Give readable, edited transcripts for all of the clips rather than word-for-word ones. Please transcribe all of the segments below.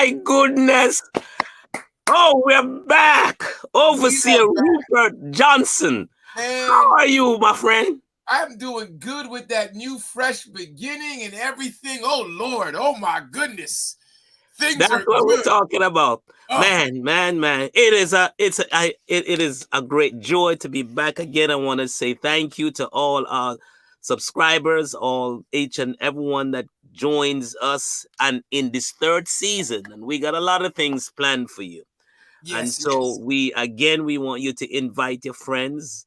my goodness. Oh, we're back. We are Overseer back, Rupert Johnson. How man. are you, my friend? I'm doing good with that new fresh beginning and everything. Oh Lord, oh my goodness. Things That's are what we're good. talking about. Oh, Man. It is a great joy to be back again. I want to say thank you to all our subscribers, all each and everyone that joins us and in this third season. And we got a lot of things planned for you. And yes, so yes. we want you to invite your friends,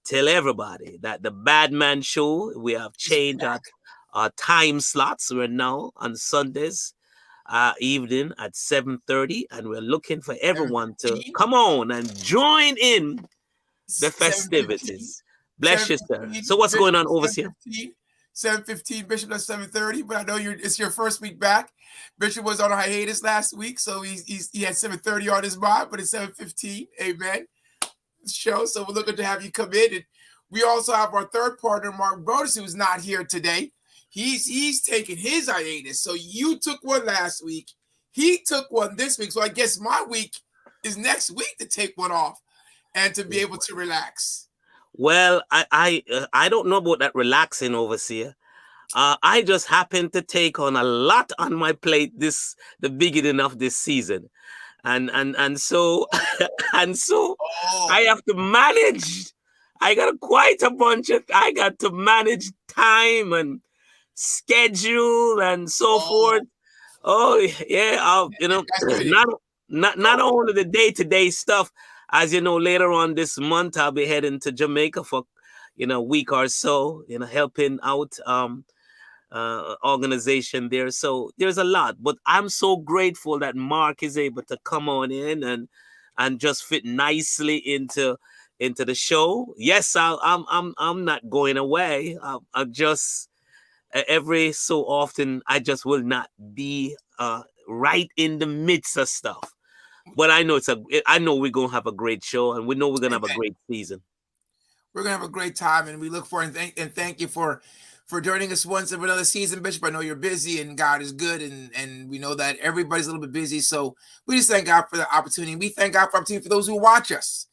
tell everybody that the Bad Man Show, we have It's changed back. our time slots. We're now on Sundays evening at 7:30, and we're looking for everyone to 7:15. come on and join in the 7:15. festivities. Bless you, sir. 7:15. So what's Bishop going on, at overseer? 7:15. 7:15. Bishop at 7:30. But I know it's your first week back. Bishop was on a hiatus last week, so he had 7:30 on his mind, but it's 7:15. Amen. Show. So we're looking to have you come in. And we also have our third partner, Mark Brodus, who's not here today. He's taking his hiatus. So you took one last week. He took one this week. So I guess my week is next week to take one off and to be able to relax. Well, I don't know about that relaxing, overseer. I just happen to take on a lot on my plate the beginning of this season, and so and so I Oh, have to manage. I got quite a bunch of. I got to manage time and schedule and so forth. oh, Oh yeah, that's fitting. not Oh, only the day-to-day stuff. As you know, later on this month I'll be heading to Jamaica for a week or so. Helping out organization there. So there's a lot, but I'm so grateful that Mark is able to come on in and just fit nicely into the show. Yes, I'm not going away. I just every so often I just will not be right in the midst of stuff. But I know we're gonna have a great show, and we know we're gonna have a amen. great season. We're gonna have a great time, and we look for and thank you for joining us once of another season, Bishop. I know you're busy, and God is good, and we know that everybody's a little bit busy. So we just thank God for the opportunity. We thank God for the opportunity for those who watch us,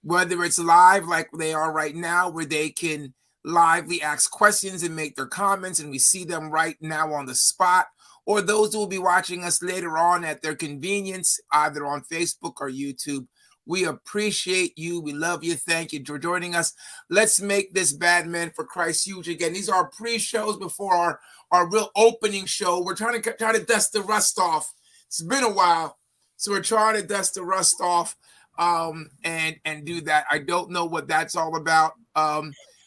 whether it's live like they are right now, where they can lively ask questions and make their comments, and we see them right now on the spot, or those who will be watching us later on at their convenience, either on Facebook or YouTube. We appreciate you. We love you. Thank you for joining us. Let's make this Bad Men for Christ huge again. These are our pre-shows before our real opening show. We're trying to dust the rust off. It's been a while, so we're trying to dust the rust off and do that. I don't know what that's all about.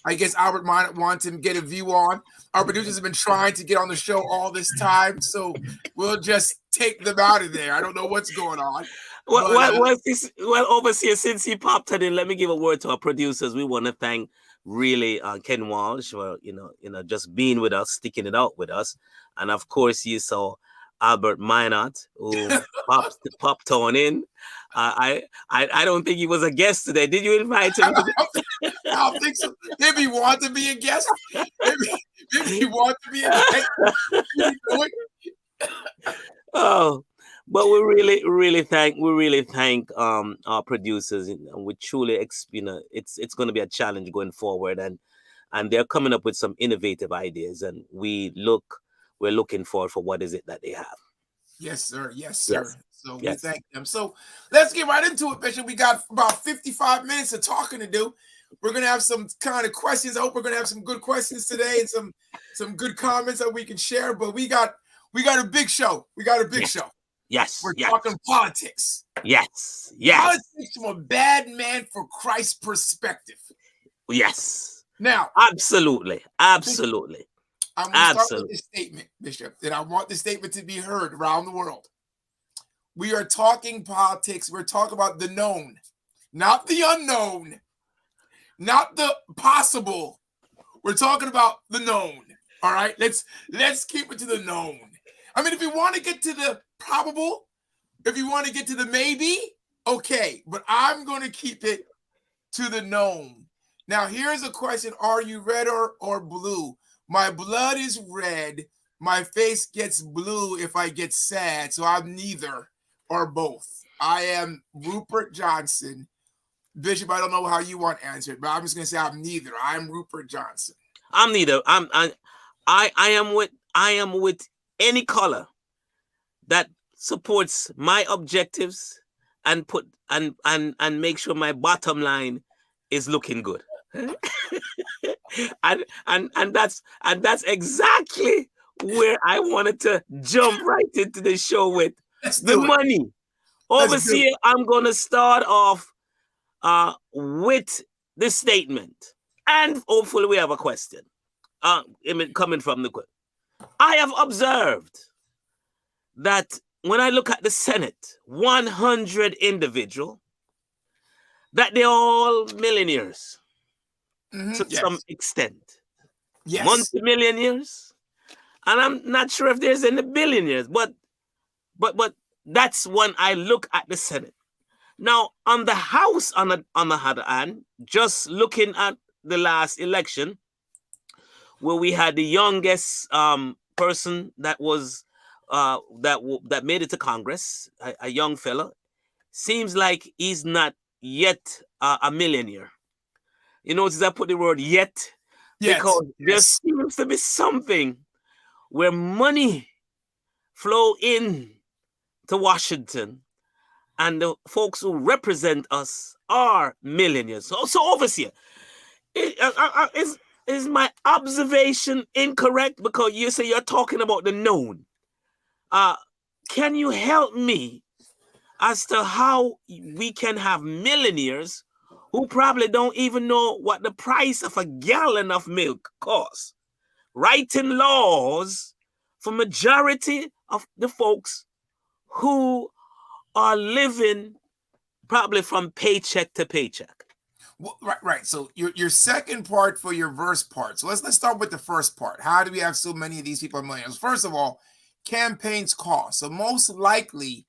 I guess Albert might want to get a view on. Our producers have been trying to get on the show all this time, so we'll just take them out of there. I don't know what's going on, but Well, overseer, since he popped it in, let me give a word to our producers. We want to thank really Ken Walsh for just being with us, sticking it out with us, and of course you saw Albert Minot who popped on in. I don't think he was a guest today. Did you invite him to? I don't think so. Maybe you want to be a guest. Maybe you want to be a guest. Oh, but we really thank our producers, and we truly it's going to be a challenge going forward, and they're coming up with some innovative ideas, and we're looking forward for what is it that they have. Yes, sir. Yes, Yes, sir. So we yes. thank them. So let's get right into it, Bishop. We got about 55 minutes of talking to do. We're gonna have some kind of questions. I hope we're gonna have some good questions today and some good comments that we can share. But we got a big show. We got a big Yes, show. yes, We're yes, talking politics. yes, yes, Politics from a bad man for Christ perspective. yes. Now, Absolutely, Bishop, absolutely, I'm going to start with absolutely. this statement, Bishop, and I want this statement to be heard around the world. We are talking politics. We're talking about the known, not the unknown, not the possible. We're talking about the known. All right, let's keep it to the known. I mean, if you want to get to the probable, if you want to get to the maybe, okay, but I'm going to keep it to the known. Now, here's a question: are you red or blue? My blood is red. My face gets blue if I get sad, so I'm neither or both. I am Rupert Johnson. Bishop, I don't know how you want to answer it, but I'm just going to say I'm neither. I'm Rupert Johnson. I'm neither. I am with any color that supports my objectives and make sure my bottom line is looking good. and that's exactly where I wanted to jump right into the show with Let's the do it. money. Let's do it. Overseer, I'm gonna start off with this statement, and hopefully we have a question. Coming from the question, I have observed that when I look at the Senate, 100 individual, that they're all millionaires to some Yes. extent, Yes. multi-millionaires, and I'm not sure if there's any billionaires, but that's when I look at the Senate. Now, on the House, on the other hand, just looking at the last election, where we had the youngest person that was that made it to Congress, a young fella, seems like he's not yet a millionaire. You notice I put the word "yet" Yes. because there Yes. seems to be something where money flow in to Washington, and the folks who represent us are millionaires. So overseer, is my observation incorrect? Because you say you're talking about the known. Uh, can you help me as to how we can have millionaires who probably don't even know what the price of a gallon of milk costs, writing laws for majority of the folks who are living probably from paycheck to paycheck? Well, right. So your second part for your verse part. So let's start with the first part. How do we have so many of these people in millions? First of all, campaigns cost. So most likely,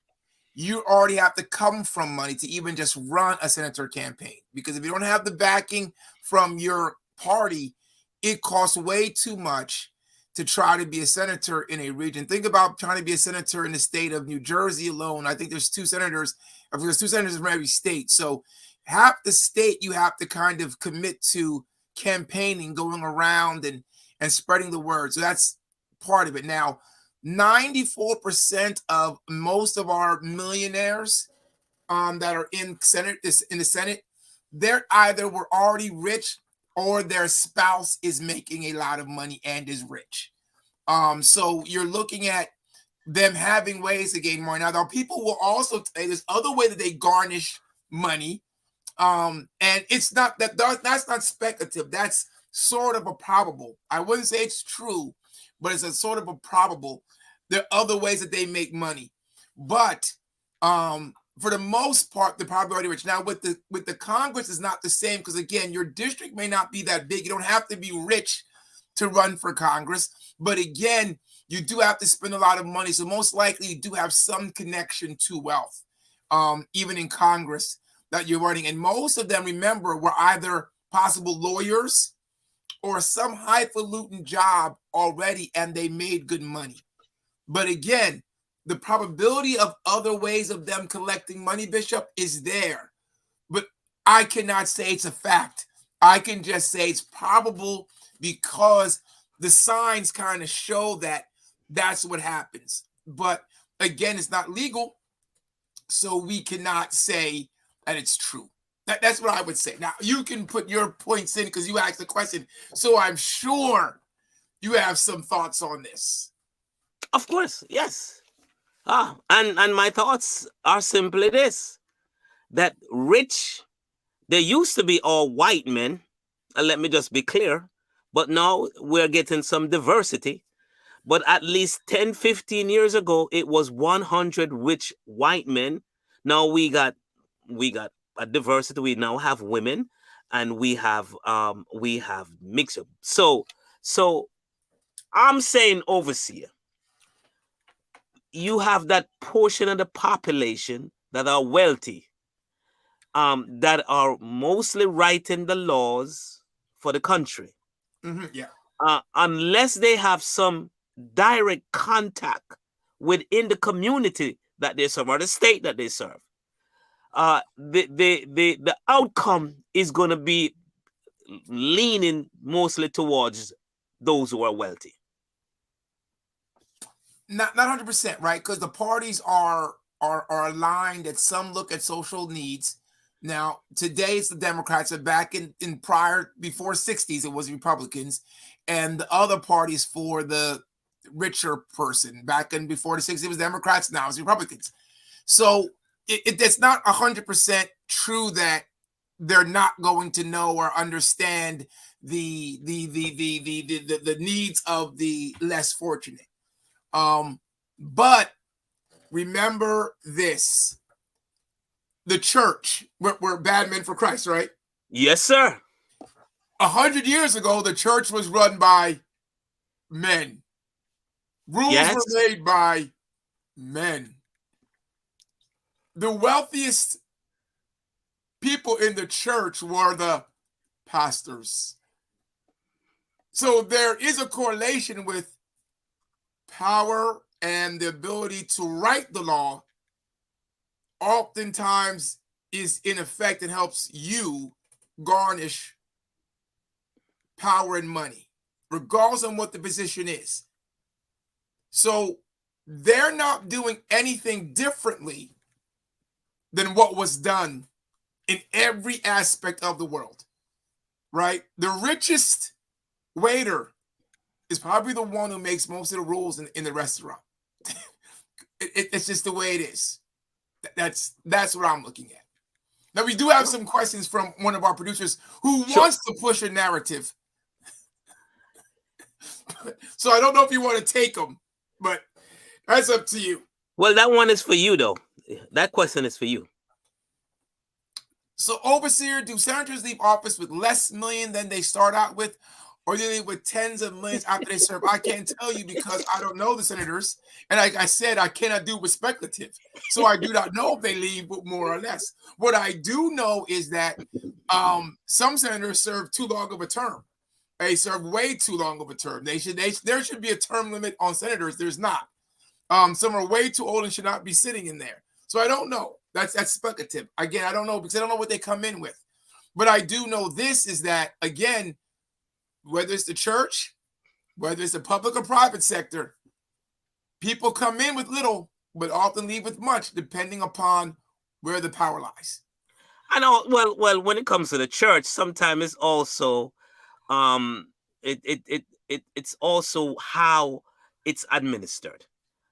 you already have to come from money to even just run a senator campaign. Because if you don't have the backing from your party, it costs way too much to try to be a senator in a region. Think about trying to be a senator in the state of New Jersey alone. I think there's two senators. There's two senators from every state. So half the state you have to kind of commit to campaigning, going around and spreading the word. So that's part of it. Now, 94% of most of our millionaires that are in the Senate, they're either were already rich or their spouse is making a lot of money and is rich. So you're looking at them having ways to gain more. Now, people will also say there's other way that they garnish money. And it's not that's not speculative. That's sort of a probable. I wouldn't say it's true, but it's a sort of a probable. There are other ways that they make money, but for the most part, they're probably already rich. Now, with the Congress is not the same because again, your district may not be that big. You don't have to be rich to run for Congress, but again, you do have to spend a lot of money. So most likely, you do have some connection to wealth, even in Congress that you're running. And most of them, remember, were either possible lawyers or some highfalutin job already, and they made good money. But again, the probability of other ways of them collecting money, Bishop, is there. But I cannot say it's a fact. I can just say it's probable because the signs kind of show that that's what happens. But again, it's not legal, so we cannot say that it's true. That's what I would say. Now, you can put your points in because you asked the question, so I'm sure you have some thoughts on this. Of course, yes. And my thoughts are simply this: that rich, they used to be all white men, and let me just be clear, but now we're getting some diversity. But at least 10, 15 years ago, it was 100 rich white men. Now we got a diversity. We now have women, and we have mixed. So I'm saying, overseer, you have that portion of the population that are wealthy, that are mostly writing the laws for the country. Yeah. Unless they have some direct contact within the community that they serve or the state that they serve, the outcome is going to be leaning mostly towards those who are wealthy. Not 100%, right? Because the parties are aligned that some look at social needs. Now, today it's the Democrats, and back in prior before 60s, it was Republicans, and the other parties for the richer person. Back in before the 60s, it was Democrats, now it's Republicans. So it's not 100% true that they're not going to know or understand the needs of the less fortunate. But remember this: the church, we're bad men for Christ, right? Yes, sir. 100 years ago, the church was run by men. Rules were Yes. made by men. The wealthiest people in the church were the pastors. So there is a correlation with power and the ability to write the law oftentimes is in effect and helps you garnish power and money, regardless of what the position is. So they're not doing anything differently than what was done in every aspect of the world, right? The richest waiter is probably the one who makes most of the rules in the restaurant. It's just the way it is. That's what I'm looking at. Now, we do have some questions from one of our producers who wants to push a narrative. So I don't know if you want to take them, but that's up to you. Well, that one is for you, though. That question is for you. So, Overseer, do senators leave office with less million than they start out with, or do they leave with tens of millions after they serve? I can't tell you because I don't know the senators. And like I said, I cannot do with speculative. So I do not know if they leave with more or less. What I do know is that some senators serve too long of a term. They serve way too long of a term. There should be a term limit on senators. There's not. Some are way too old and should not be sitting in there. So I don't know. That's speculative. Again, I don't know because I don't know what they come in with. But I do know this is that, again, whether it's the church, whether it's the public or private sector, people come in with little, but often leave with much, depending upon where the power lies. I know. Well, when it comes to the church, sometimes it's also, it's also how it's administered,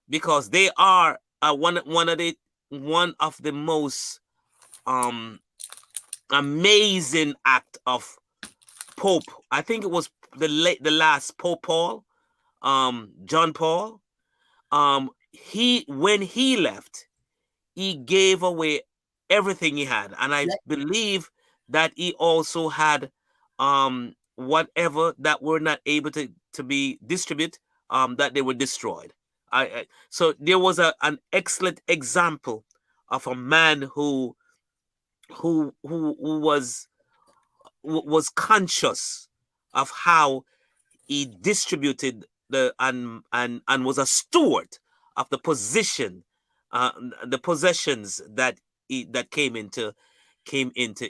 because they are one of the most amazing act of Pope. I think it was the last Pope Paul, John Paul. When he left, he gave away everything he had, and I believe that he also had whatever that were not able to be distributed, that they were destroyed. So there was an excellent example of a man who was conscious of how he distributed and was a steward of the the possessions that came into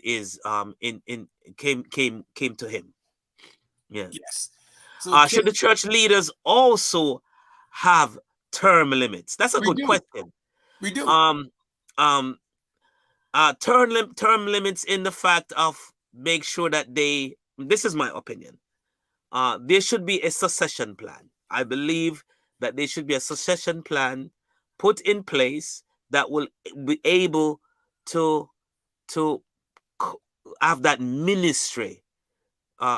his came to him. Yeah. Yes. So should the church leaders also have term limits? That's a good question. We do. Term limits in the fact of make sure that this is my opinion. There should be a succession plan. I believe that there should be a succession plan put in place that will be able to have that ministry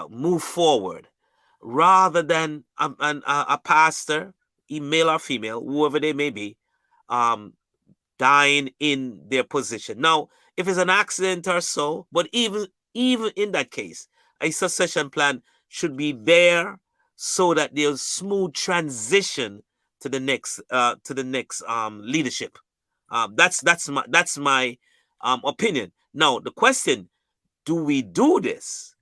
move forward, rather than a pastor, male or female, whoever they may be, dying in their position. Now, if it's an accident or so, but even in that case, a succession plan should be there so that there's smooth transition to the next leadership. That's my opinion. Now, the question: do we do this?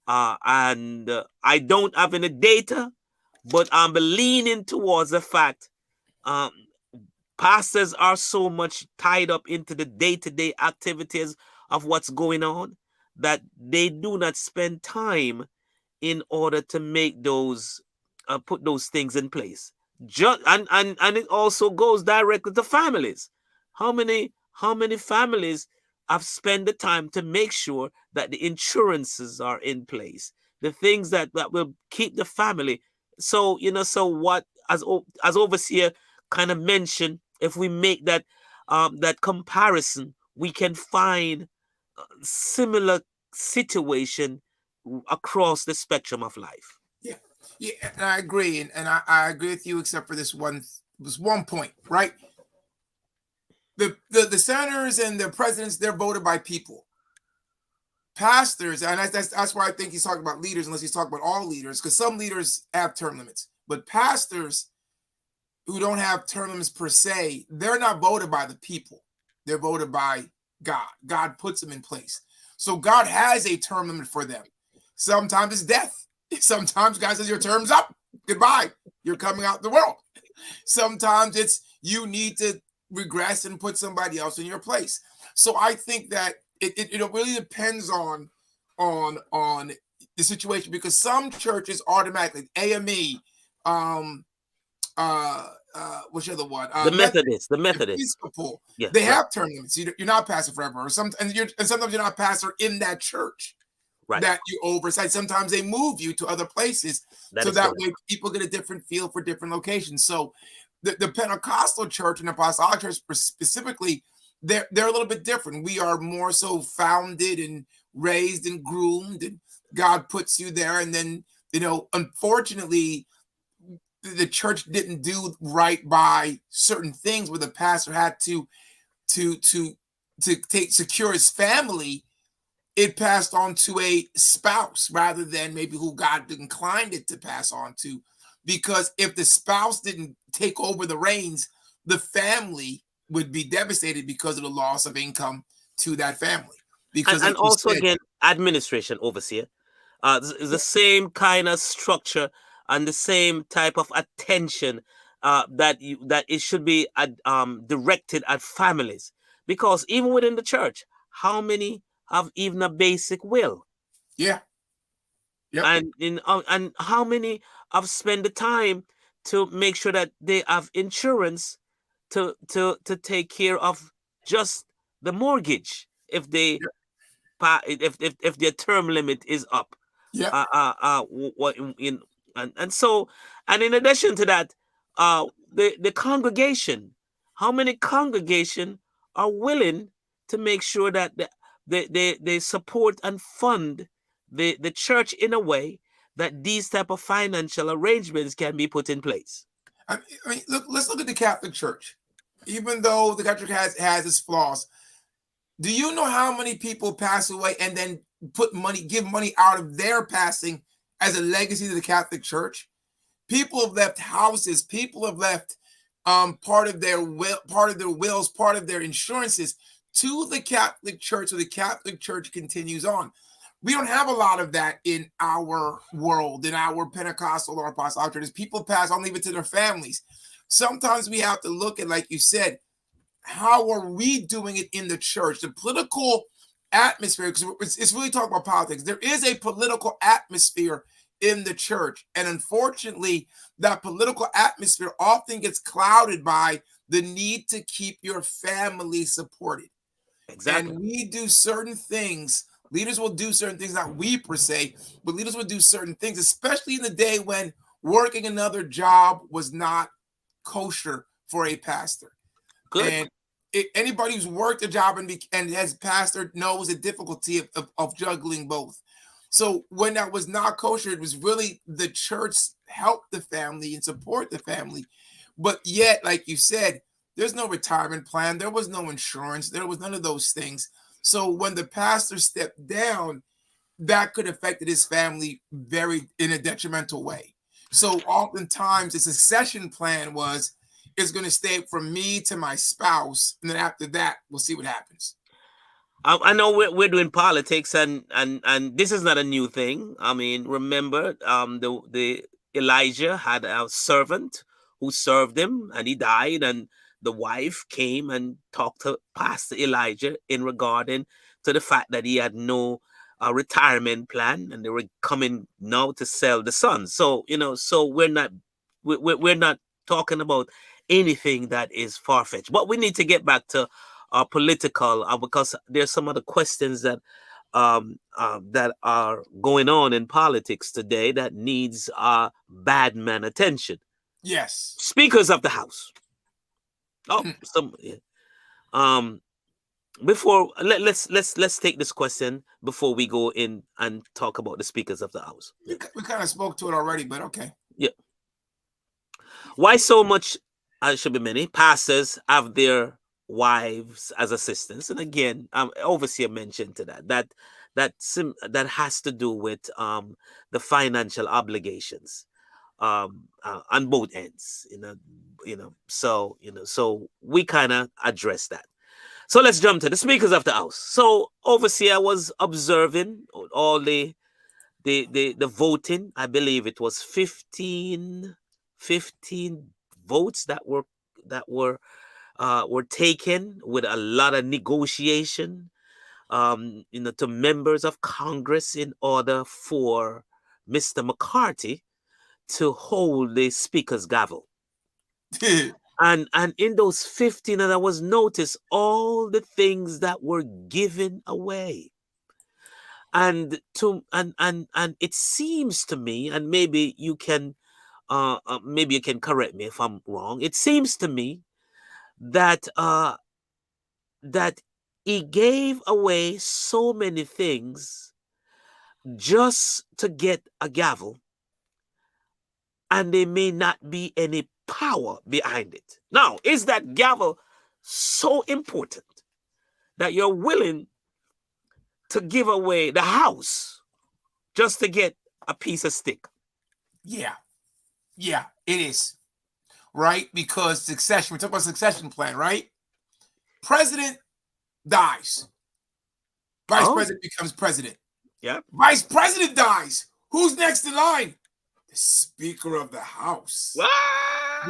And I don't have any data but I'm leaning towards the fact um, pastors are so much tied up into the day-to-day activities of what's going on that they do not spend time in order to make those put those things in place. And it also goes directly to families. How many families have spent the time to make sure that the insurances are in place, the things that will keep the family. So so what, as overseer kind of mentioned, if we make that comparison, we can find similar situation across the spectrum of life. Yeah, yeah, and I agree, and I agree with you, except for this one point, right? The senators and the presidents, they're voted by people. Pastors, and that's why I think he's talking about leaders, unless he's talking about all leaders, because some leaders have term limits, but pastors who don't have term limits per se, they're not voted by the people. They're voted by God. God puts them in place. So God has a term limit for them. Sometimes it's death. Sometimes God says your term's up. Goodbye. You're coming out the world. Sometimes it's you need to regress and put somebody else in your place. So I think that it really depends on the situation, because some churches automatically AME, um, which other one? The Methodist, Methodists, the Methodists. Episcopal. Yeah, They right, have term limits. You're not pastor forever, or and sometimes you're not pastor in that church right. that you oversight. Sometimes they move you to other places, That so is that correct. way people get a different feel for different locations. So the Pentecostal church and the Apostolic church specifically, they're a little bit different. We are more so founded and raised and groomed, and God puts you there. And then, unfortunately, the church didn't do right by certain things where the pastor had to to take secure his family. It passed on to a spouse rather than maybe who God inclined it to pass on to. Because if the spouse didn't take over the reins, the family would be devastated because of the loss of income to that family. and, Because, and like you also said, again, administration, overseer, the same kind of structure and the same type of attention that it should be directed at families, because even within the church, how many have even a basic will? yeah, yep, And how many have spent the time to make sure that they have insurance to take care of just the mortgage if they yep, if their term limit is up. yep, What in and so, and in addition to that, the congregation, how many congregation are willing to make sure that they support and fund the church in a way that these type of financial arrangements can be put in place. I mean, let's look at the Catholic Church. Even though the Catholic Church has its flaws, do you know how many people pass away and then give money out of their passing as a legacy to the Catholic Church? People have left houses. People have left part of their wills, part of their insurances to the Catholic Church, so the Catholic Church continues on. We don't have a lot of that in our world, in our Pentecostal or Apostolic churches. People pass on, leave it to their families. Sometimes we have to look at, like you said, how are we doing it in the church? The political atmosphere, because it's really talking about politics. There is a political atmosphere in the church. And unfortunately, that political atmosphere often gets clouded by the need to keep your family supported. Exactly. And we do certain things. Leaders will do certain things, not we per se, but leaders will do certain things, especially in the day when working another job was not kosher for a pastor. Good. And anybody who's worked a job and has pastored knows the difficulty of juggling both. So when that was not kosher, it was really the church help the family and support the family. But yet, like you said, there's no retirement plan. There was no insurance. There was none of those things. So when the pastor stepped down, that could have affected his family very in a detrimental way. So oftentimes the succession plan was it's going to stay from me to my spouse, and then after that we'll see what happens. I know we're doing politics, and this is not a new thing. I mean, remember, Elijah had a servant who served him, and he died, and the wife came and talked to Pastor Elijah in regarding to the fact that he had no retirement plan, and they were coming now to sell the son. So so we're not talking about anything that is far fetched. But we need to get back to our political, because there's some other questions that are going on in politics today that needs bad man attention. Yes. Speakers of the House. Oh, some. Yeah. Before let's take this question before we go in and talk about the Speakers of the House. Yeah. We kind of spoke to it already, but okay. Yeah. Why so much? Should be many pastors have their wives as assistants, and again, overseer mentioned to that has to do with the financial obligations on both ends. So we kind of address that. So let's jump to the Speakers of the House. So overseer was observing all the voting. I believe it was 15 votes that were taken with a lot of negotiation, to members of Congress in order for Mr. McCarthy to hold the Speaker's gavel. And in those 15, and I was notice all the things that were given away. And it seems to me, and maybe you can correct me if I'm wrong. It seems to me that that he gave away so many things just to get a gavel, and there may not be any power behind it. Now, is that gavel so important that you're willing to give away the house just to get a piece of stick? Yeah, it is. Right? Because succession, we're talking about succession plan, right? President dies. Vice president becomes president. Yeah. Vice president dies. Who's next in line? The Speaker of the House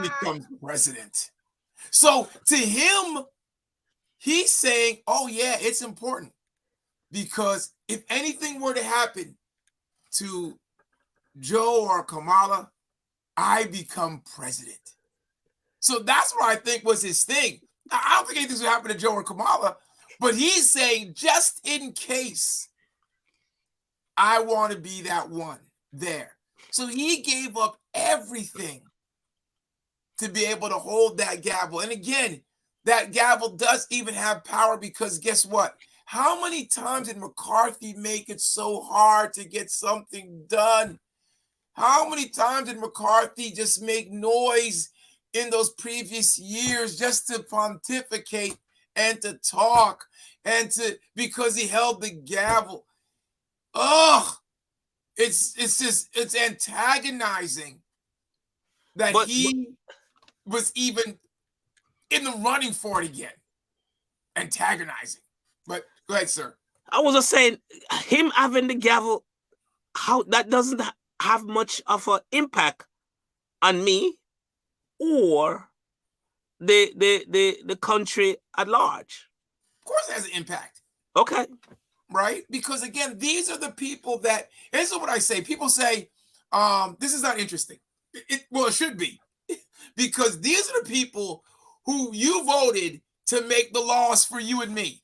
becomes president. So to him, he's saying, oh yeah, it's important. Because if anything were to happen to Joe or Kamala, I become president. So that's what I think was his thing. I don't think anything's going to happen to Joe or Kamala, but he's saying just in case, I want to be that one there. So he gave up everything to be able to hold that gavel. And again, that gavel does even have power because guess what? How many times did McCarthy make it so hard to get something done? How many times did McCarthy just make noise in those previous years just to pontificate and to talk because he held the gavel? It's antagonizing that he was even in the running for it again. Antagonizing. But go ahead, sir. I was just saying, him having the gavel, how that doesn't have much of an impact on me or the country at large. Of course it has an impact. Okay. Right? Because again, these are the people that, this is what I say. People say, this is not interesting. It should be. Because these are the people who you voted to make the laws for you and me.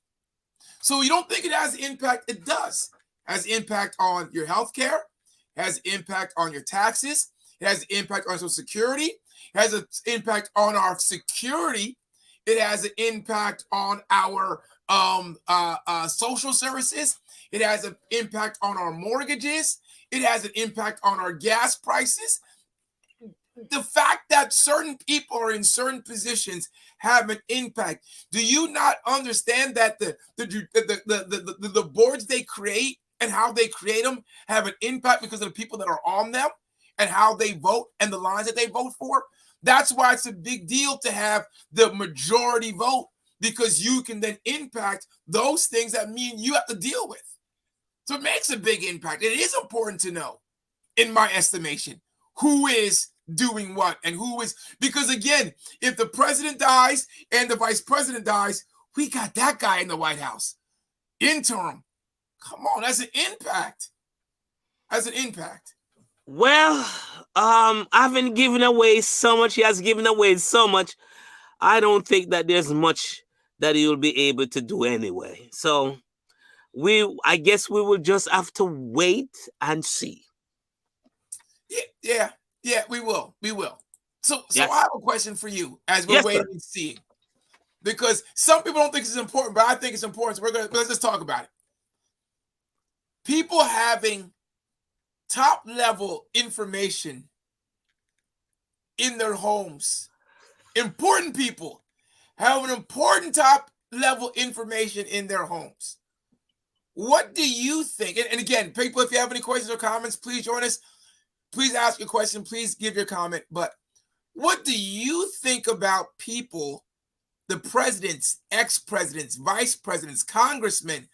So you don't think it has impact? It does. It has impact on your health care. It has impact on your taxes. It has impact on Social Security. It has an impact on our security. It has an impact on our social services. It has an impact on our mortgages. It has an impact on our gas prices. The fact that certain people are in certain positions have an impact. Do you not understand that the boards they create and how they create them have an impact because of the people that are on them and how they vote and the lines that they vote for? That's why it's a big deal to have the majority vote, because you can then impact those things that mean you have to deal with. So it makes a big impact. It is important to know, in my estimation, who is doing what and who is, because again, if the president dies and the vice president dies, we got that guy in the White House. Interim. Come on, that's an impact. That's an impact. Well, having given away so much, he has given away so much. I don't think that there's much that he'll be able to do anyway. So I guess we will just have to wait and see. Yeah, we will. So Yes. I have a question for you as we're Yes, waiting sir. and seeing. Because some people don't think this is important, but I think it's important. So let's just talk about it. People having top level information in their homes. Important people have an important top level information in their homes. What do you think? And again, people, if you have any questions or comments, please join us. Please ask your question. Please give your comment. But what do you think about people, the presidents, ex-presidents, vice presidents, congressmen,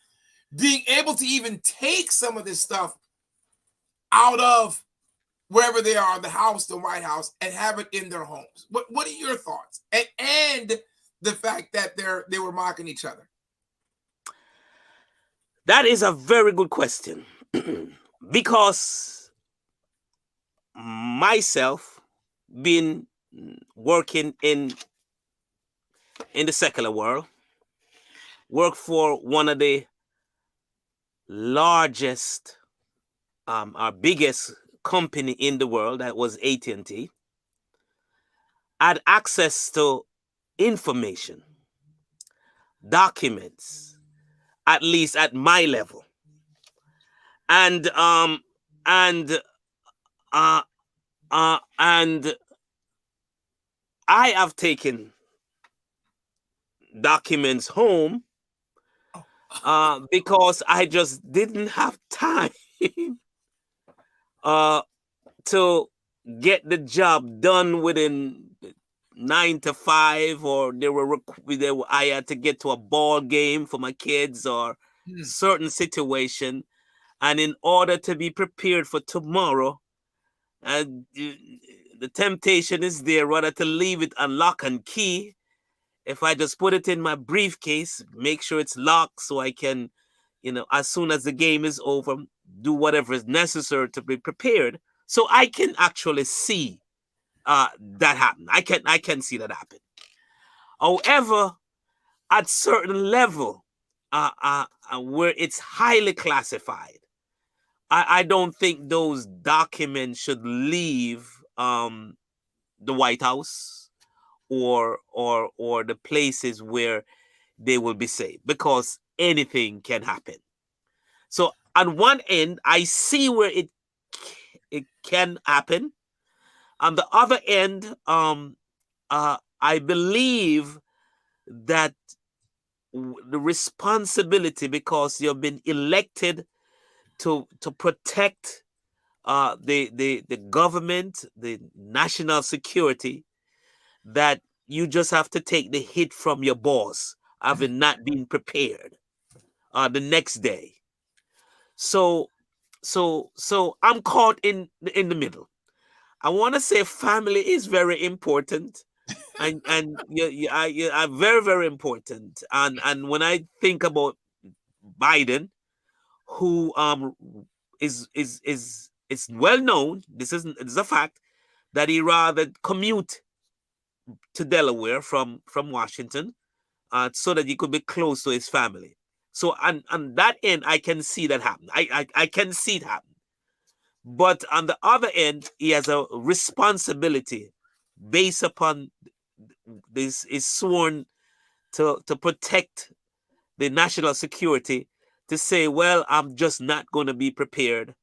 being able to even take some of this stuff out of wherever they are, the House, the White House, and have it in their homes? What are your thoughts? And the fact that they were mocking each other. That is a very good question. Because myself been working in the secular world, work for one of the largest, our biggest company in the world, that was AT&T, had access to information, documents, at least at my level, and and I have taken documents home because I just didn't have time to get the job done within 9 to 5, or I had to get to a ball game for my kids or certain situation, and in order to be prepared for tomorrow, the temptation is there rather to leave it on lock and key. If I just put it in my briefcase, make sure it's locked so I can, as soon as the game is over, do whatever is necessary to be prepared, so I can actually see that happen. I can see that happen. However, at certain level, where it's highly classified, I don't think those documents should leave the White House or the places where they will be safe, because anything can happen. So on one end, I see where it can happen. On the other end, I believe that the responsibility, because you've been elected to protect the government, the national security, that you just have to take the hit from your boss having not been prepared the next day. So I'm caught in the middle. I want to say family is very important, and very, very important. And when I think about Biden, who is well known, this is a fact, that he rather commute to Delaware from Washington, so that he could be close to his family. So on that end, I can see that happen. I can see it happen. But on the other end, he has a responsibility based upon this, is sworn to protect the national security, to say, well, I'm just not going to be prepared,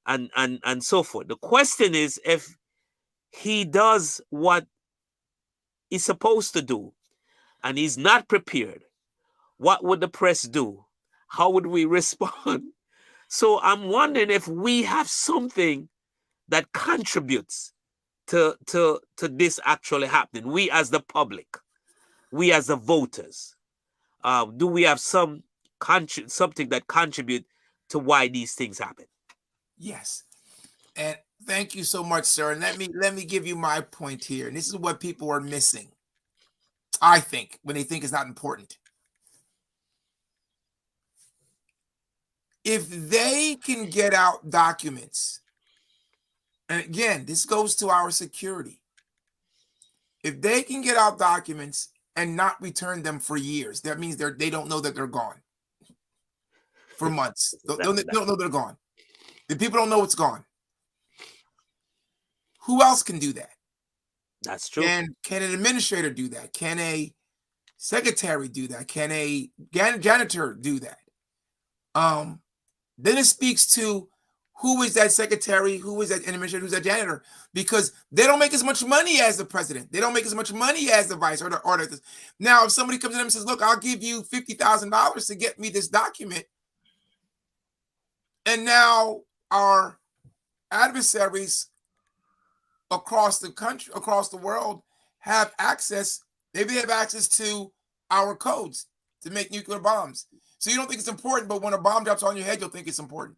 and so forth. The question is, if he does what he's supposed to do and he's not prepared, what would the press do? How would we respond? So I'm wondering if we have something that contributes to this actually happening. We as the public, we as the voters, do we have something that contribute to why these things happen? Yes. And Thank you so much, sir. And let me give you my point here. And this is what people are missing, I think, when they think it's not important. If they can get out documents, and again, this goes to our security. If they can get out documents and not return them for years, that means they don't know that they're gone for months. They That, don't that know they're gone. The people don't know it's gone. Who else can do that? that's true. Can an administrator do that? Can a secretary do that? Can a janitor do that? Then it speaks to who is that secretary, who is that administrator, who's that janitor, because they don't make as much money as the president. They don't make as much money as the vice or the. Now, if somebody comes to them and says, "Look, I'll give you $50,000 to get me this document," and now our adversaries across the country, across the world, have access. Maybe they have access to our codes to make nuclear bombs. So you don't think it's important, but when a bomb drops on your head, you'll think it's important.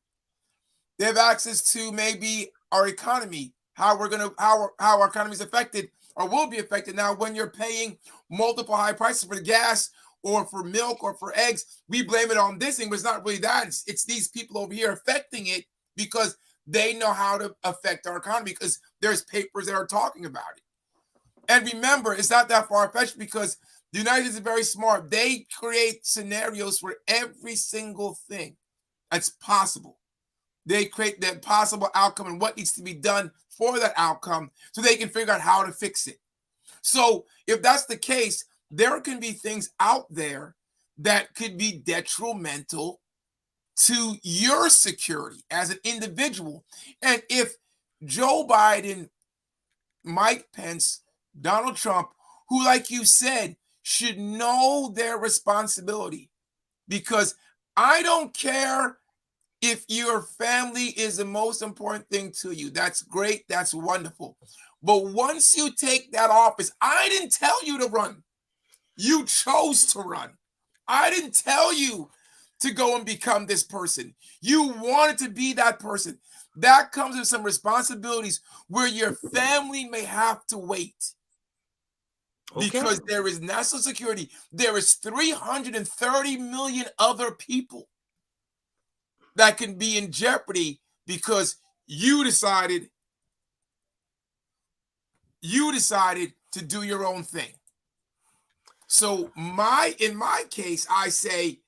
They have access to maybe our economy, how our economy is affected or will be affected. Now, when you're paying multiple high prices for the gas or for milk or for eggs, we blame it on this thing, but it's not really that. It's these people over here affecting it because they know how to affect our economy because there's papers that are talking about it. And remember, it's not that far-fetched because the United States is very smart. They create scenarios for every single thing that's possible. They create that possible outcome and what needs to be done for that outcome so they can figure out how to fix it. So if that's the case, there can be things out there that could be detrimental to your security as an individual. And if Joe Biden, Mike Pence, Donald Trump, who, like you said, should know their responsibility, because I don't care if your family is the most important thing to you. That's great. That's wonderful. But once you take that office, I didn't tell you to run. You chose to run. I didn't tell you to go and become this person. You wanted to be that person. That comes with some responsibilities where your family may have to wait. Okay. Because there is national security. There is 330 million other people that can be in jeopardy because you decided to do your own thing. So in my case, I say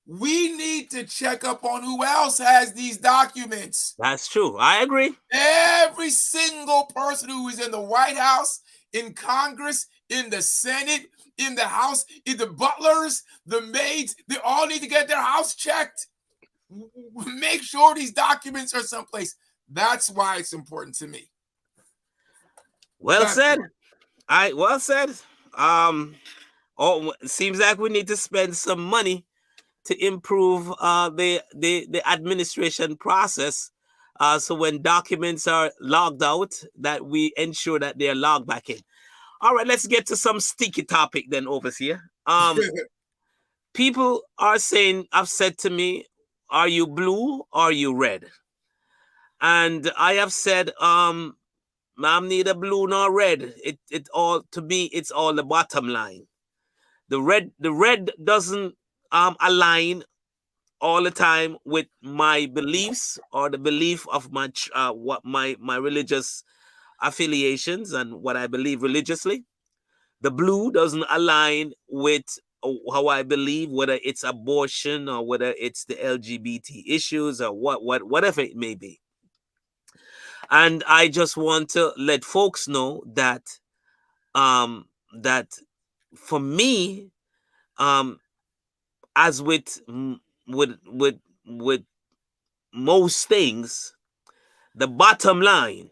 we need to check up on who else has these documents. That's true. I agree. Every single person who is in the White House, in Congress, in the Senate, in the House, in the butlers, the maids, they all need to get their house checked. Make sure these documents are someplace. That's why it's important to me. Well said. Well said. Oh, it seems like we need to spend some money to improve the administration process. So when documents are logged out, that we ensure that they're logged back in. All right, let's get to some sticky topic then, overseer. People are saying, have said to me, "Are you blue or are you red?" And I have said, I'm neither blue nor red. It all, to me, it's all the bottom line. The red doesn't align all the time with my beliefs or the belief of my what my religious affiliations and what I believe religiously. The blue doesn't align with how I believe, whether it's abortion or whether it's the LGBT issues or whatever it may be. And I just want to let folks know that that for me, as with most things, the bottom line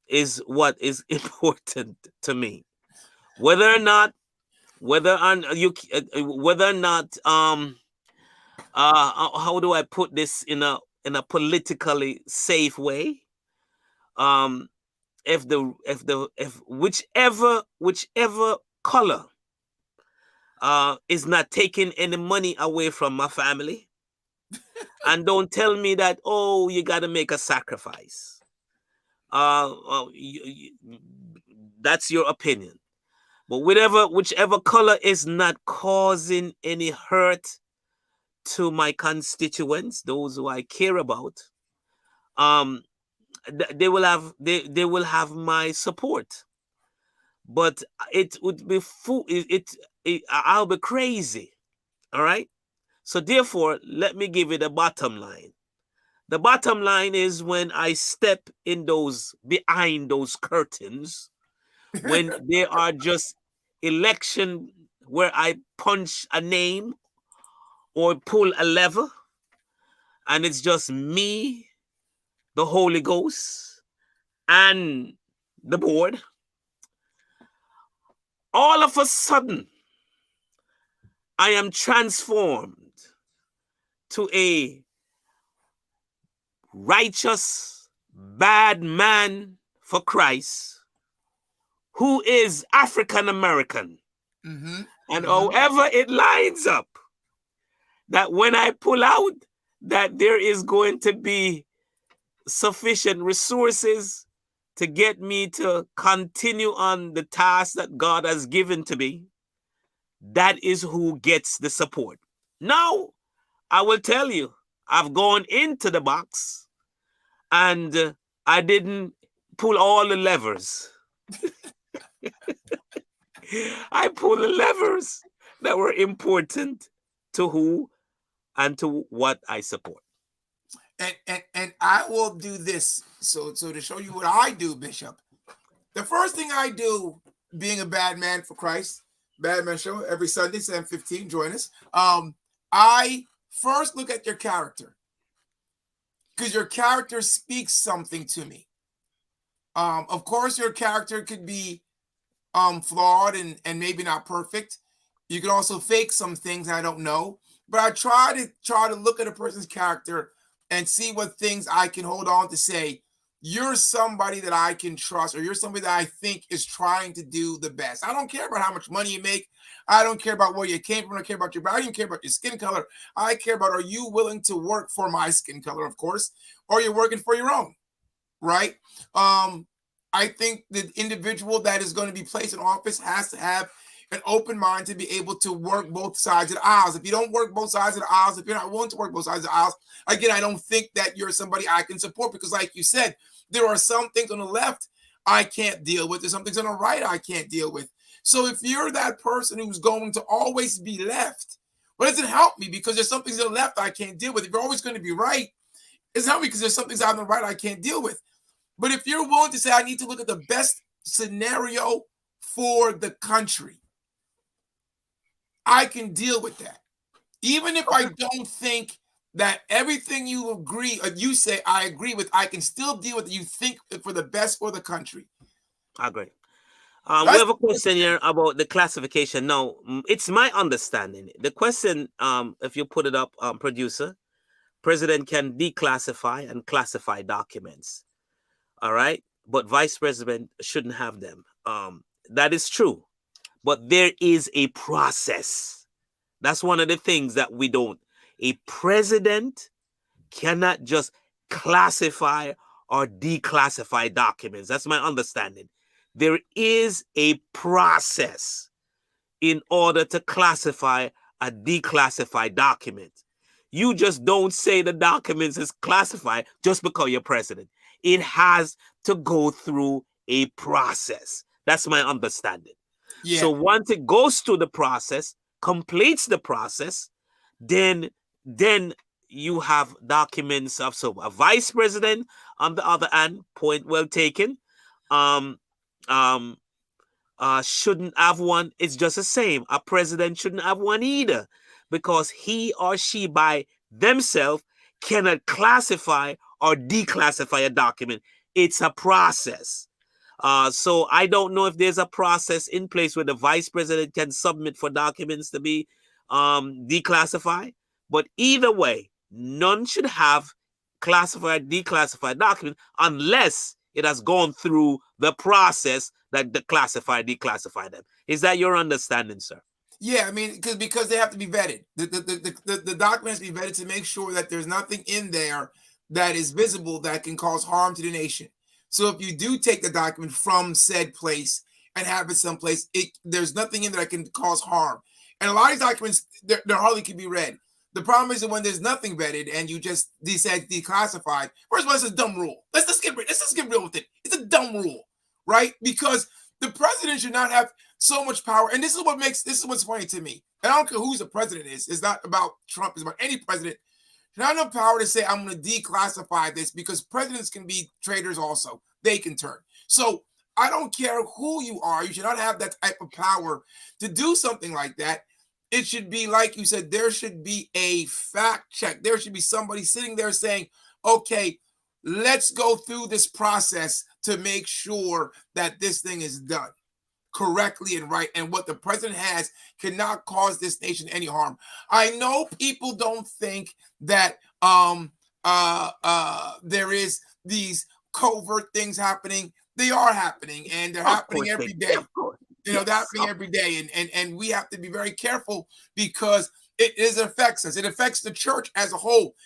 is what is important to me. Whether or not how do I put this in a politically safe way? If whichever color is not taking any money away from my family, and don't tell me that, oh, you got to make a sacrifice. That's your opinion. But whichever color is not causing any hurt to my constituents, those who I care about, um, they will have my support. But it would be I'll be crazy. All right. So therefore, let me give you the bottom line. The bottom line is when I step in those behind those curtains, when they are just election where I punch a name or pull a lever, and it's just me, the Holy Ghost, and the board, all of a sudden I am transformed to a righteous, bad man for Christ who is African American. Mm-hmm. And Mm-hmm. however it lines up, that when I pull out, that there is going to be sufficient resources to get me to continue on the task that God has given to me. That is who gets the support. Now, I will tell you, I've gone into the box and I didn't pull all the levers. I pulled the levers that were important to who and to what I support. And I will do this. So to show you what I do, Bishop. The first thing I do, being a bad man for Christ, bad man show every Sunday, 7:15, join us. I first look at your character. Because your character speaks something to me. Of course, your character could be flawed and maybe not perfect. You can also fake some things I don't know. But I try to look at a person's character and see what things I can hold on to say, you're somebody that I can trust, or you're somebody that I think is trying to do the best. I don't care about how much money you make. I don't care about where you came from. I don't care about your body. I don't care about your skin color. I care about, are you willing to work for my skin color, of course, or you're working for your own, right? I think the individual that is going to be placed in office has to have an open mind to be able to work both sides of the aisles. If you don't work both sides of the aisles, if you're not willing to work both sides of the aisles, again, I don't think that you're somebody I can support, because like you said, there are some things on the left I can't deal with. There's some things on the right I can't deal with. So if you're that person who's going to always be left, well, it doesn't help me, because there's some things on the left I can't deal with. If you're always going to be right, it doesn't help me, because there's some things on the right I can't deal with. But if you're willing to say, I need to look at the best scenario for the country, I can deal with that. Even if I don't think that everything you agree, or you say I agree with, I can still deal with it. You think for the best for the country. I agree. We That's have a question here about the classification. Now, it's my understanding. The question, if you put it up, producer, president can declassify and classify documents. All right. But vice president shouldn't have them. That is true. But there is a process. That's one of the things that we don't. A president cannot just classify or declassify documents. That's my understanding. There is a process in order to classify a declassified document. You just don't say the documents is classified just because you're president. It has to go through a process. That's my understanding. yeah, So once it goes through the process, completes the process, then you have documents of, so a vice president on the other hand, point well taken, um um shouldn't have one. It's just the same. A president shouldn't have one either, because he or she by themselves cannot classify or declassify a document. It's a process. So I don't know if there's a process in place where the vice president can submit for documents to be declassified. But either way, none should have classified, declassified document unless it has gone through the process that declassify them. Is that your understanding, sir? yeah. I mean, because they have to be vetted. The documents be vetted to make sure that there's nothing in there that is visible that can cause harm to the nation. So if you do take the document from said place and have it someplace, there's nothing in there that can cause harm. And a lot of these documents, they're hardly can be read. The problem is that when there's nothing vetted and you just decide declassified, first of all, it's a dumb rule. Let's just get real with it. It's a dumb rule, right? Because the president should not have so much power. And this is what's funny to me. And I don't care who's the president is. It's not about Trump. It's about any president. Should not have power to say, I'm going to declassify this, because presidents can be traitors also. They can turn. So I don't care who you are. You should not have that type of power to do something like that. It should be, like you said, there should be a fact check. There should be somebody sitting there saying, okay, let's go through this process to make sure that this thing is done correctly and right. And what the president has cannot cause this nation any harm. I know people don't think that there is these covert things happening. They are happening, and they're happening every day. You know, that's happening every day. And we have to be very careful, because it affects us. It affects the church as a whole.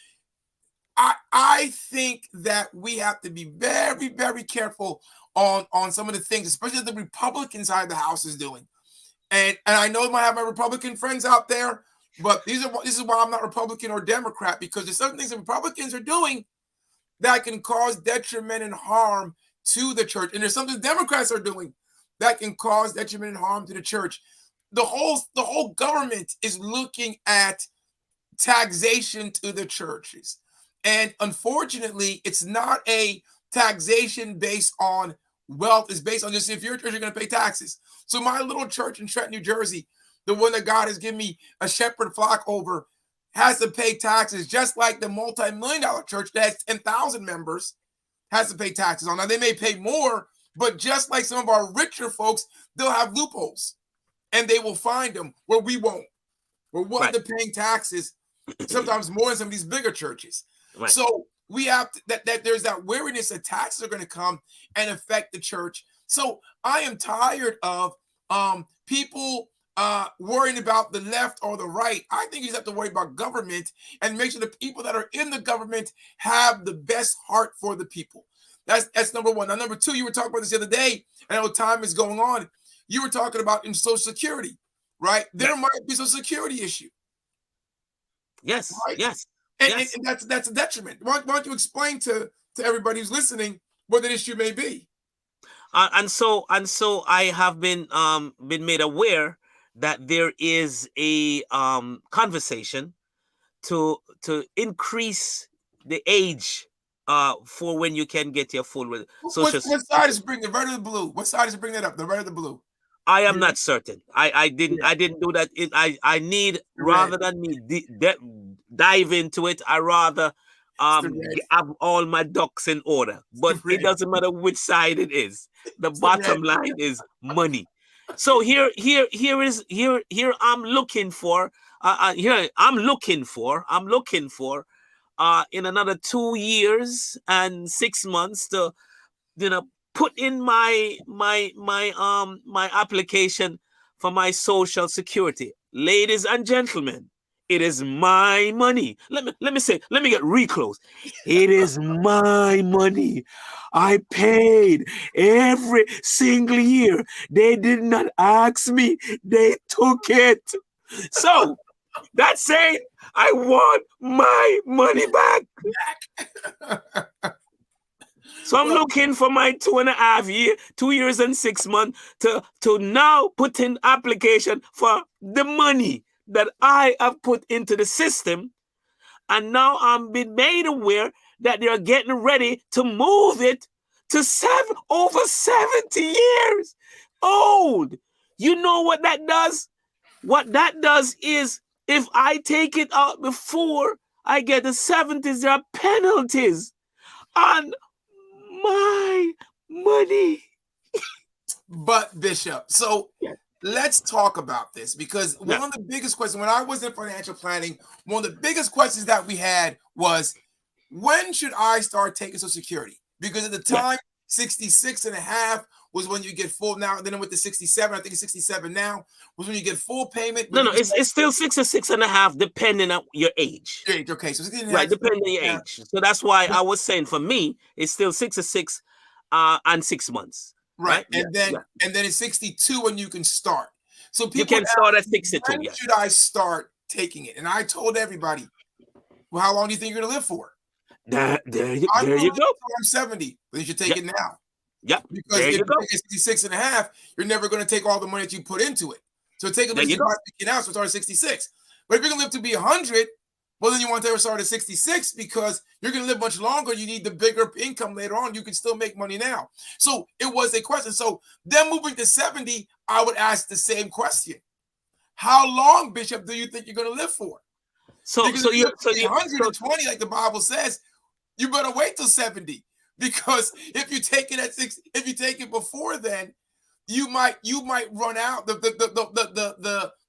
I think that we have to be very, very careful on some of the things, especially the Republican side of the House is doing. And I know I might have my Republican friends out there, but this is why I'm not Republican or Democrat, because there's some things that Republicans are doing that can cause detriment and harm to the church. And there's something Democrats are doing that can cause detriment and harm to the church. The whole government is looking at taxation to the churches. And unfortunately, it's not a taxation based on wealth. It's based on just, if you're a church, you're going to pay taxes. So my little church in Trenton, New Jersey, the one that God has given me a shepherd flock over, has to pay taxes, just like the multi-million-dollar church that has 10,000 members has to pay taxes on. Now, they may pay more, but just like some of our richer folks, they'll have loopholes, and they will find them where we won't. We're willing to paying taxes, sometimes more than some of these bigger churches. Right. So we have to, that there's that wariness that taxes are going to come and affect the church. So I am tired of people worrying about the left or the right. I think you just have to worry about government and make sure the people that are in the government have the best heart for the people. That's number one. Now, number two, you were talking about this the other day, and I know time is going on. You were talking about in Social Security, right? There might be a Social Security issue. Yes, right? Yes. And that's a detriment. Why don't you explain to everybody who's listening what that issue may be? And so I have been made aware that there is a conversation to increase the age for when you can get your full social. What side is bringing the red or the blue? What side is bringing that up? The red or the blue? I am not certain. I didn't do that. I need, rather than me dive into it, I rather have all my ducks in order. But it doesn't matter which side it is. The bottom line is money. So here I'm looking for in another 2 years and 6 months to put in my application for my Social Security. Ladies and gentlemen, it is my money. Let me get real close. It is my money. I paid every single year. They did not ask me. They took it. So that's saying I want my money back. So I'm looking for my 2 years and 6 months to now put in application for the money that I have put into the system. And now I'm being made aware that they're getting ready to move it to over 70 years old. You know what that does? What that does is, if I take it out before I get the 70s, there are penalties on my money. But Bishop, so let's talk about this, because one of the biggest questions when I was in financial planning, one of the biggest questions that we had was, when should I start taking Social Security? Because at the time, 66 and a half was when you get full. Now, then with the 67, I think it's 67 now, was when you get full payment. No, it's still 66 and a half, depending on your age. Okay, so right, depending on your age. So that's why I was saying, for me, it's still 66 and 6 months. Right. Right? Yeah, yeah. And then it's 62 when you can start. So You people would can start at ask me, 62. when Yeah. should I start taking it? And I told everybody, well, how long do you think you're gonna live for? I'm There gonna you live go. until I'm 70. Then you should take Yep. it now. Yep. Because There if you you go. take it 66 and a half, you're never gonna take all the money that you put into it. So take a There bit you of go. time to get out, so start at 66. But if you're gonna live to be 100, well, then you want to start at 66 because you're going to live much longer. You need the bigger income later on. You can still make money now. So it was a question. So then moving to 70, I would ask the same question. How long, Bishop, do you think you're going to live for? So Because if you live to be so 120, like the Bible says, you better wait till 70. Because if you take it at 6, if you take it before then, you might run out.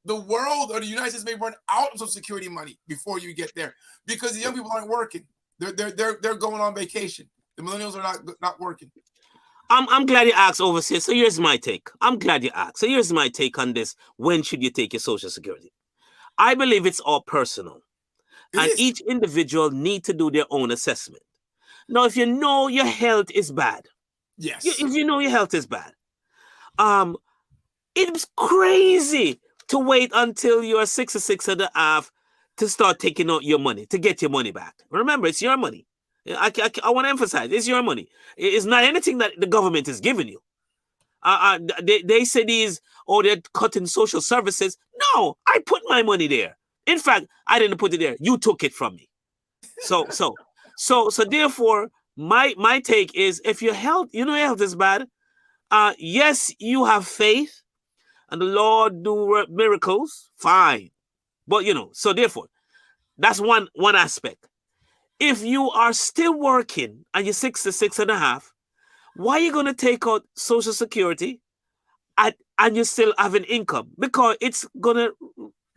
The world or the United States may run out of Social Security money before you get there because the young people aren't working. They're going on vacation. The millennials are not working. I'm glad you asked, Overseer. So here's my take. I'm glad you asked. So here's my take on this. When should you take your Social Security? I believe it's all personal, It and is. each individual need to do their own assessment. Now, if you know your health is bad, Yes. if you know your health is bad, um, it's crazy to wait until you're 66 and a half to start taking out your money, to get your money back. Remember, it's your money. I want to emphasize, it's your money. It's not anything that the government is giving you. They say they're cutting social services. No, I put my money there. In fact, I didn't put it there. You took it from me. So therefore, my take is, if your health, your health is bad, yes, you have faith and the Lord do miracles, fine. But so therefore, that's one aspect. If you are still working and you're 66 and a half, why are you going to take out Social Security and you still have an income? Because it's going to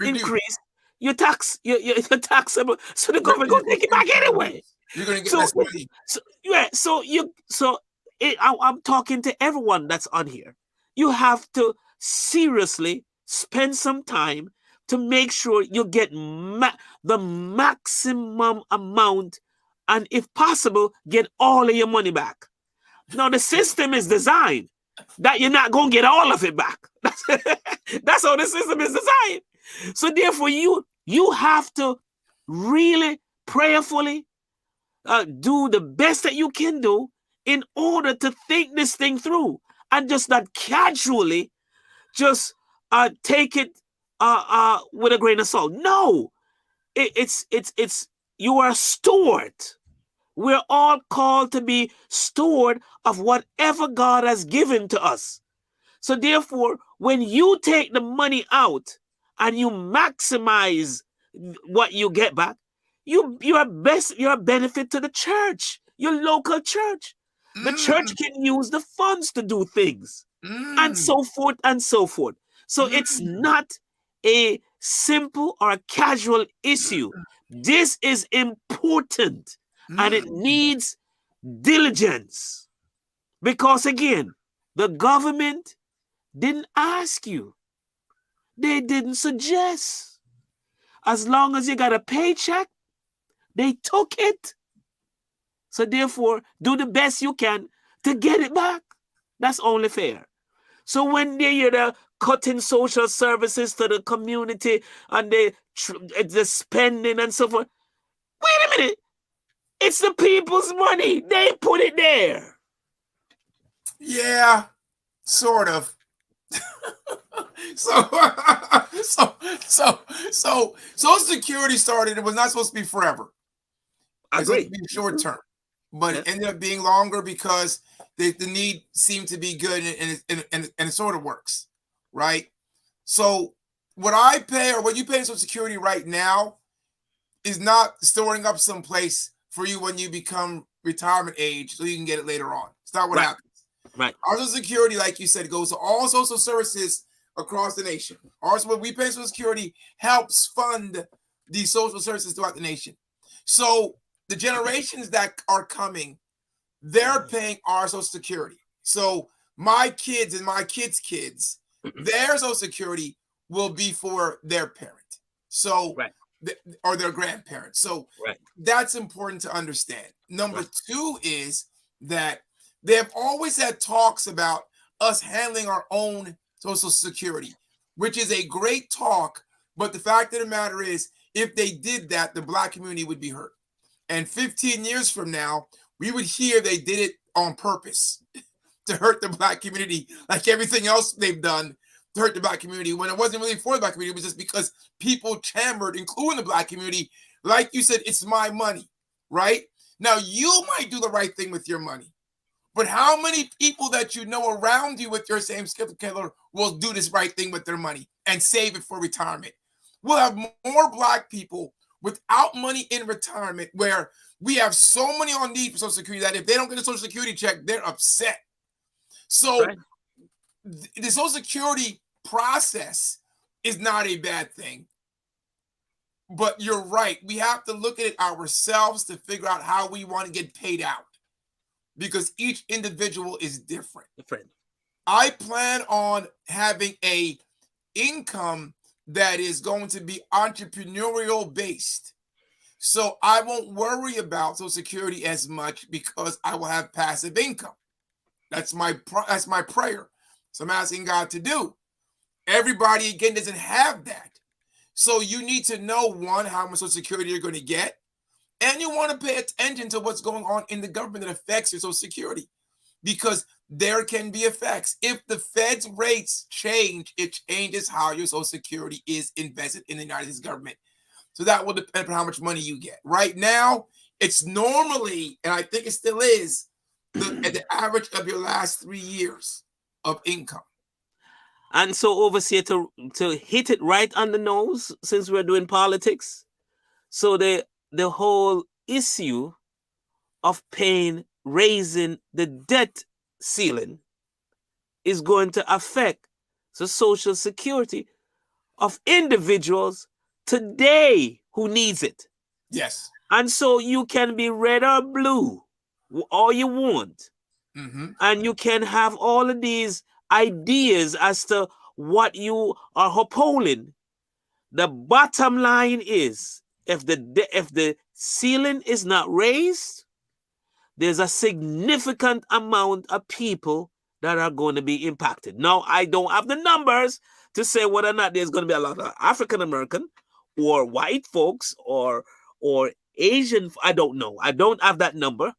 increase your tax, your taxable. So the government going to take it back anyway. You're going to get less money. I'm talking to everyone that's on here. You have to seriously spend some time to make sure you get the maximum amount, and if possible, get all of your money back. Now, the system is designed that you're not going to get all of it back. That's how the system is designed. So therefore, you have to really prayerfully do the best that you can do in order to think this thing through, and just not casually just take it with a grain of salt. No, it's you are a steward. We're all called to be steward of whatever God has given to us. So therefore, when you take the money out and you maximize what you get back, you're a benefit to the church, your local church. The church can use the funds to do things, and so forth and so forth. So it's not a simple or a casual issue. This is important, and it needs diligence, because again, the government didn't ask you. They didn't suggest. As long as you got a paycheck, they took it. So therefore, do the best you can to get it back. That's only fair. So when they're cutting social services to the community and the spending and so forth, wait a minute. It's the people's money. They put it there. Yeah, sort of. So Social Security started. It was not supposed to be forever. I It's supposed agree. to be short term, but it ended up being longer because the need seemed to be good, and it sort of works, right? So what I pay or what you pay in Social Security right now is not storing up someplace for you when you become retirement age so you can get it later on. It's not what happens. Right. Our Social Security, like you said, goes to all social services across the nation. Also, what we pay Social Security helps fund these social services throughout the nation. So the generations that are coming, they're paying our Social Security. So my kids and my kids' kids, their Social Security will be for their parent. So, or their grandparents. So that's important to understand. Number two is that They have always had talks about us handling our own Social Security, which is a great talk. But the fact of the matter is, if they did that, the Black community would be hurt. And 15 years from now, we would hear they did it on purpose to hurt the Black community, like everything else they've done to hurt the Black community, when it wasn't really for the Black community. It was just because people chambered, including the Black community. Like you said, it's my money, right? Now, you might do the right thing with your money, but how many people that you know around you with your same skill killer will do this right thing with their money and save it for retirement? We'll have more Black people without money in retirement, where we have so many on need for Social Security that if they don't get a Social Security check, they're upset. So Right. the Social Security process is not a bad thing. But you're right. We have to look at it ourselves to figure out how we want to get paid out, because each individual is different. Different. I plan on having a income that is going to be entrepreneurial based. So I won't worry about Social Security as much because I will have passive income. That's my prayer. So I'm asking God to do. Everybody, again, doesn't have that. So you need to know, one, how much Social Security you're going to get. And you want to pay attention to what's going on in the government that affects your Social Security, because there can be effects. If the Fed's rates change, it changes how your Social Security is invested in the United States government. So that will depend on how much money you get. Right now, it's normally, and I think it still is, at the average of your last 3 years of income. And so, overseer, to hit it right on the nose, since we're doing politics, so the whole issue of raising the debt ceiling is going to affect the Social Security of individuals today who needs it. Yes. And so you can be red or blue, all you want. Mm-hmm. And you can have all of these ideas as to what you are upholding. The bottom line is, if the ceiling is not raised, there's a significant amount of people that are going to be impacted. Now, I don't have the numbers to say whether or not there's going to be a lot of African American or white folks or Asian. I don't know. I don't have that number.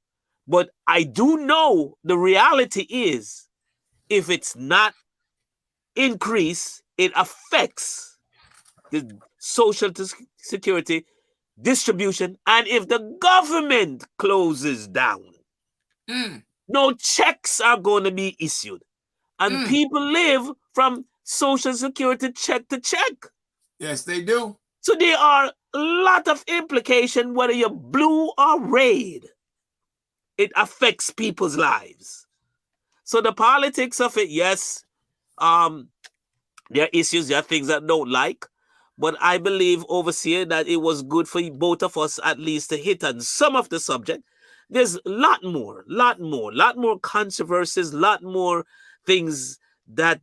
But I do know the reality is, if it's not increased, it affects the Social Security distribution. And if the government closes down, no checks are going to be issued. And people live from Social Security check to check. Yes, they do. So there are a lot of implications, whether you're blue or red. It affects people's lives. So the politics of it, yes, there are issues, there are things that I don't like. But I believe, overseer, that it was good for both of us at least to hit on some of the subject. There's a lot more controversies, a lot more things that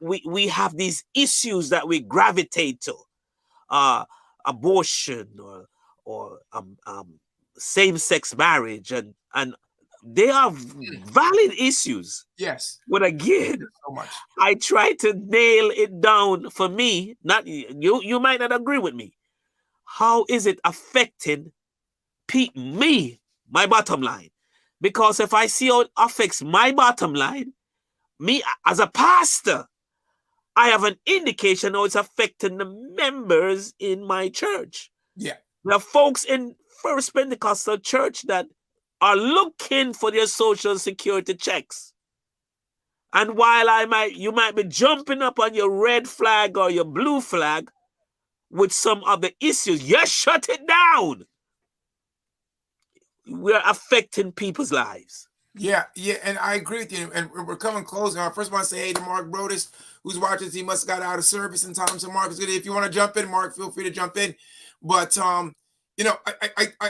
we have these issues that we gravitate to. Abortion or same-sex marriage, and they are valid issues. Yes. But again, so much. I try to nail it down for me. Not you might not agree with me. How is it affecting me, my bottom line? Because if I see how it affects my bottom line, me as a pastor, I have an indication how it's affecting the members in my church. Yeah. There are folks in First Pentecostal Church that are looking for their Social Security checks. And while you might be jumping up on your red flag or your blue flag with some of the issues, shut it down. We're affecting people's lives. Yeah, and I agree with you. And we're coming close now. I first want to say hey to Mark Brodus, who's watching this. He must have got out of service in time. So Mark is good. If you want to jump in, Mark, feel free to jump in. But I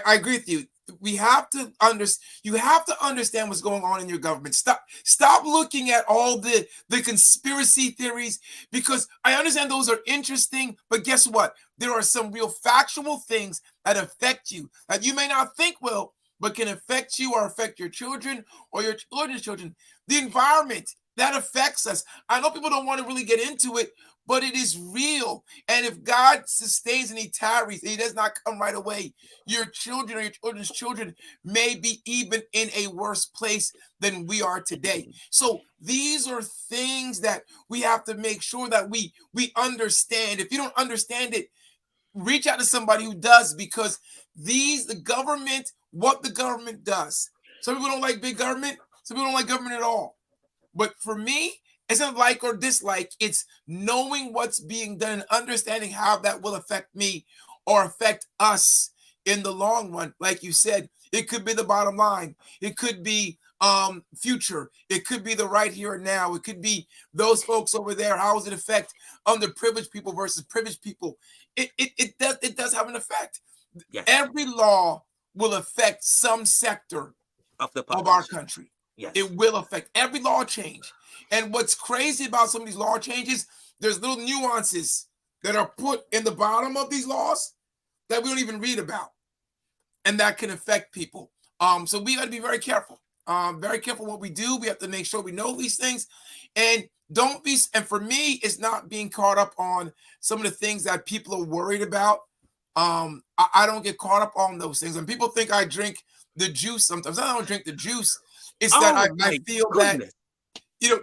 agree with you. You have to understand what's going on in your government. Stop looking at all the conspiracy theories, because I understand those are interesting, but guess what? There are some real factual things that affect you that you may not think will, but can affect you or affect your children or your children's children. The environment that affects us. I know people don't want to really get into it, but it is real. And if God sustains and he tarries, and he does not come right away, your children or your children's children may be even in a worse place than we are today. So these are things that we have to make sure that we understand. If you don't understand it, reach out to somebody who does, because the government, what the government does. Some people don't like big government. Some people don't like government at all. But for me, it's not like or dislike. It's knowing what's being done and understanding how that will affect me or affect us in the long run. Like you said, it could be the bottom line. It could be future. It could be the right here and now. It could be those folks over there. How does it affect underprivileged people versus privileged people? It does have an effect. Yes. Every law will affect some sector of our country. Yes. It will affect every law change. And what's crazy about some of these law changes, there's little nuances that are put in the bottom of these laws that we don't even read about. And that can affect people. So we got to be very careful. Very careful what we do. We have to make sure we know these things. And don't be, and for me, it's not being caught up on some of the things that people are worried about. I don't get caught up on those things. And people think I drink the juice sometimes. I don't drink the juice. It's that I feel that,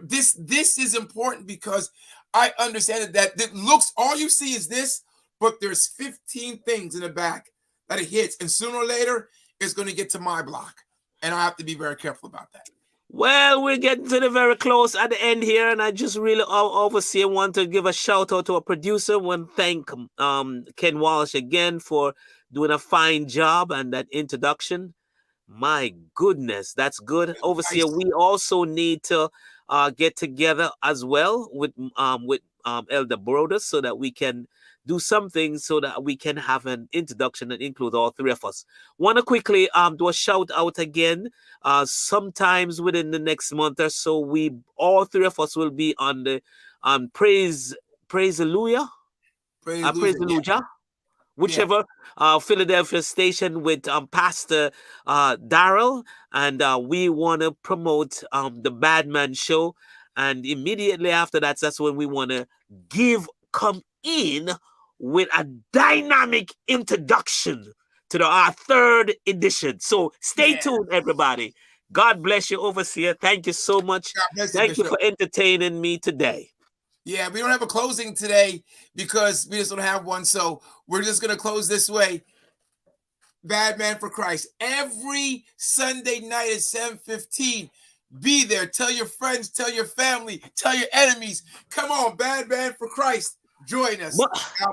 this is important, because I understand that it looks, all you see is this, but there's 15 things in the back that it hits. And sooner or later, it's going to get to my block. And I have to be very careful about that. Well, we're getting to the very close at the end here, and I just really, overseer, want to give a shout out to our producer. Want to thank Ken Walsh again for doing a fine job and that introduction. My goodness, that's good. Overseer, we also need to get together as well with Elder Brodus, so that we can do something, so that we can have an introduction that includes all three of us. Want to quickly do a shout out again. Sometimes within the next month or so, all three of us will be on the Praise Hallelujah. Praise Hallelujah. Whichever Philadelphia station with Pastor Darrell, and we want to promote the Bad Man Show, and immediately after that's when we want to come in with a dynamic introduction to our third edition. So stay tuned, everybody. God bless you, Overseer. Thank you so much. Thank you for entertaining me today. Yeah, we don't have a closing today because we just don't have one. So we're just going to close this way. Bad Man for Christ. Every Sunday night at 7:15. Be there. Tell your friends, tell your family, tell your enemies. Come on, Bad Man for Christ. Join us.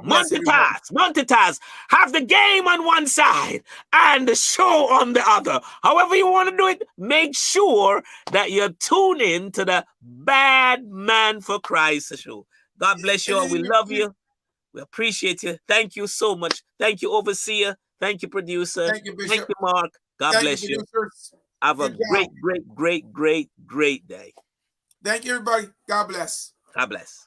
Multitask. Have the game on one side and the show on the other. However you want to do it, make sure that you tune in to the Bad Man for Christ show. God bless you all. We love you. We appreciate you. Thank you so much. Thank you, Overseer. Thank you, producer. Thank you, Bishop. Thank you, Mark. God bless you. Have a great day. Thank you, everybody. God bless. God bless.